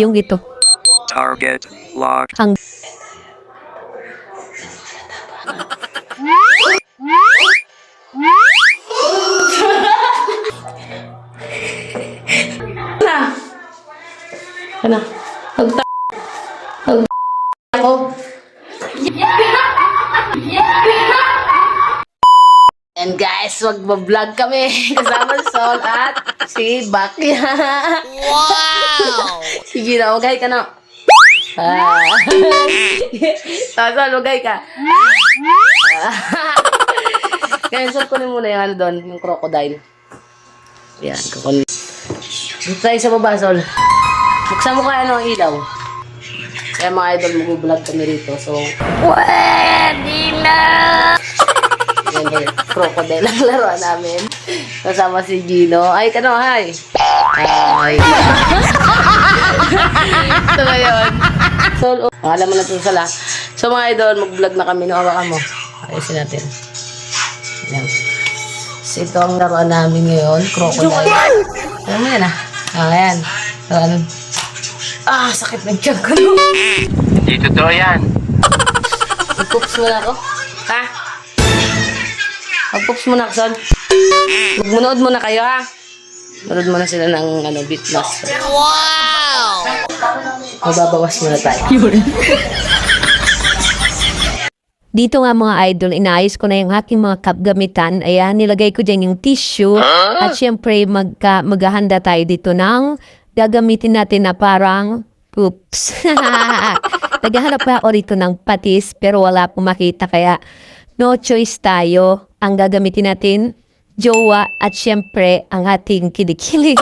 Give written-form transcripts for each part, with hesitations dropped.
Yung ito. Target locked. Ang Na. Ano? Ako. And guys, mag-vlog kami kasama si Sol at si Bakya. Wow! Sige na, magay ka na. Sol, magay ka. Cancel ko na muna yung ano doon, yung crocodile. Yan, kukunin. Dito tayo sa baba, Sol. Buksan mo kaya ang ilaw. Kaya mga idol, mag-vlog kami rito. So, pwede na! Yan, crocodile ang laruan namin. Kasama si Gino. Ay, kano, hi! Hi! So, ngayon. So, alam mo na ito sala. So, mga idol, mag-vlog na kami. Hawakan mo. Ayusin natin. Yan. So, ito ang laruan namin ngayon. Crocodile. Alam mo yan, ah. Ayan. So, ano? Sakit ng tiyan ko. Hindi totoo yan. Mag-poops muna ako. Ha? Mag-poops muna ako, Sol. Magmunood muna kayo, ha? Manood muna sila ng bitmas. Wow! Mababawas muna tayo. dito nga mga idol, inaayos ko na yung aking mga gamitan. Ayan, nilagay ko dyan yung tissue. At syempre, maghahanda tayo dito ng gagamitin natin na parang poops. Naghahanap pa ako rito ng patis pero wala pong makita kaya no choice tayo. Ang gagamitin natin, jowa at syempre ang ating kilikili.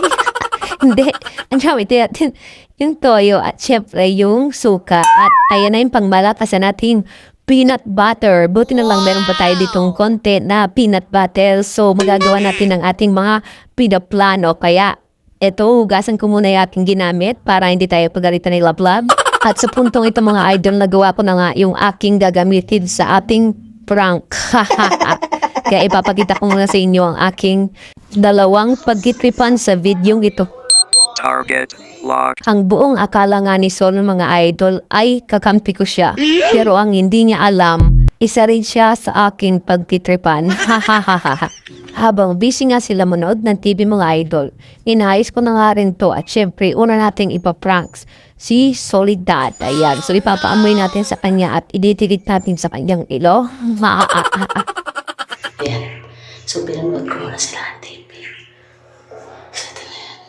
Hindi, ang gagamitin natin yung toyo at syempre yung suka. At ayan na yung pangmalakas natin peanut butter. Buti na lang meron pa tayo ditong konti na peanut butter. So magagawa natin ang ating mga pinaplano. Kaya eto, hugasan ko muna yung aking ginamit para hindi tayo pagalitan ng lablab. At sa puntong ito mga idol, nagawa ko na nga yung aking gagamitin sa ating prank. Kaya ipapakita ko muna sa inyo ang aking dalawang pagkitripan sa videong ito. Target locked. Ang buong akala nga ni Sol mga idol ay kakampi ko siya. Pero ang hindi niya alam, isa rin siya sa aking pagtitripan. Habang busy nga sila manood ng TV mga idol, inayos ko na nga rin to at syempre una nating ipapranks si Soledad. Ayan, so ipapaamoy natin sa kanya at iditilit natin sa kanyang ilo. Ayan. So, pinanood ko muna sila ang TV. So, ito na yan.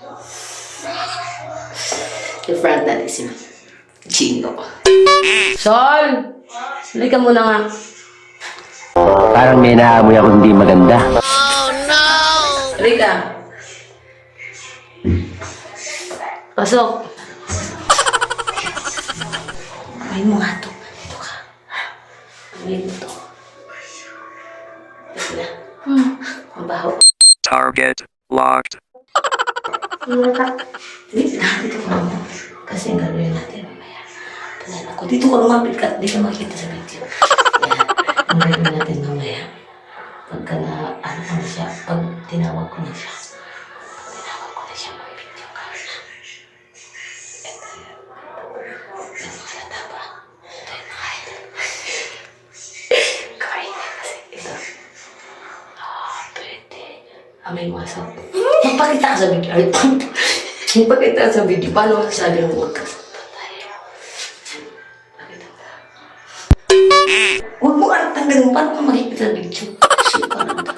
Yung front natin si Gino. Sol! Halika muna nga. Parang may naamoy ako hindi maganda. Halika. Pasok. Amoy mo nga to. Ito ka. Amoy mo to. Ito na. Ang baho. Target locked. Dito ka muna. Kasi ang gagawin natin mamaya. Tingnan ako. Dito ka lumapit ka. Di ka makikita sa video. Ayan. Ang gagawin natin mamaya. Pagka na, ano ko na siya. Pag tinawag ko na siya. May video ka na. Ito yan. Yan makalata ba? Ito yung nakain. Kain na kasi ito. Pwede. May masok. Magpakita ka sa video. Magpakita ka sa video. Paano masasabi ng magkasama tayo? Pakita ka. Huwag mo ang tanggal mo. Paano ka makikita sa video? Kasi paano ka?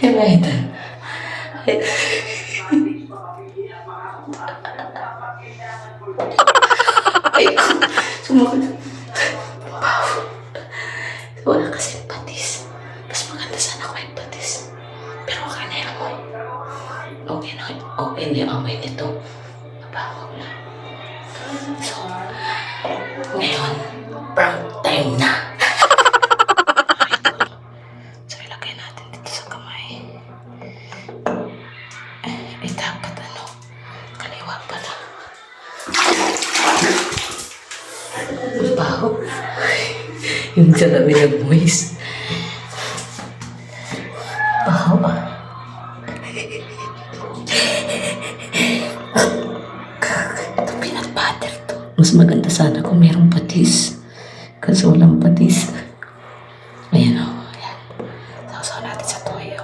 Yung idol. Ay, sumakit. Wala kasing patis. Mas maganda sana kung may patis. Pero okay na yung amoy. Okay na yung amoy nito. Mabaho na. So, ngayon, prank time na. So, ilagay natin dito sa kamay. Dapat kaliwa pala. Mabaho. Yung salamin nag-moist. Baho ba? Ito peanut butter to. Mas maganda sana kung merong patis. Kasi walang patis. Ayan o. Ayan. Sausaw natin sa toyo.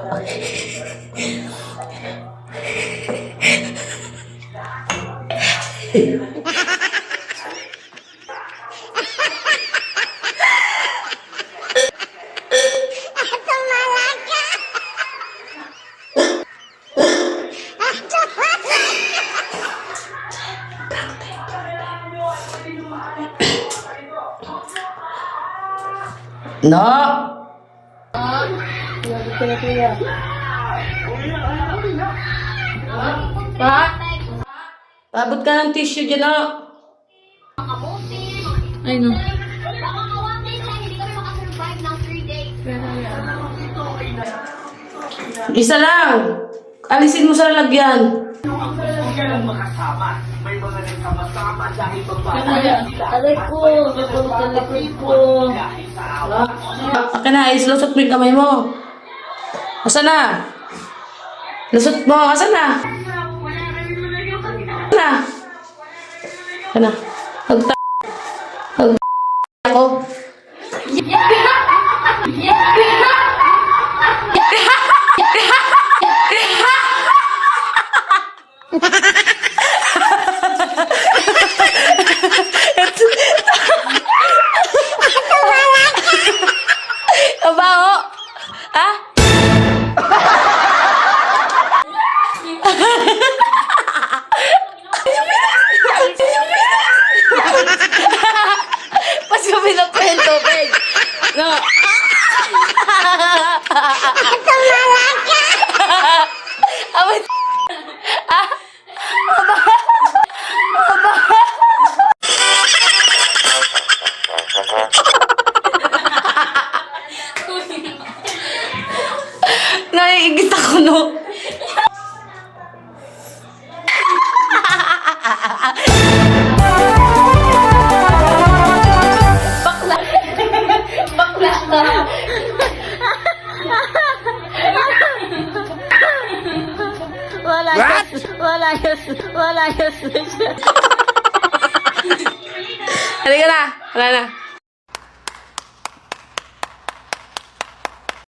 No! Pa? Pabot ka ng tissue dyan, no? Ay, no. Isa lang! Alisin mo sa lalagyan. Aray ko, aray ko. Akin na, islusot mo yung kamay mo. Asa na? Lusot mo, asa na? Asa na? Asa na? Ako. Kabaho? Ha? Mas kabilang ko yung tubig. No. Awit. Ah? Naiigit ako, no? Bakla. Bakla ka. Wala yun. Halika na. Wala na.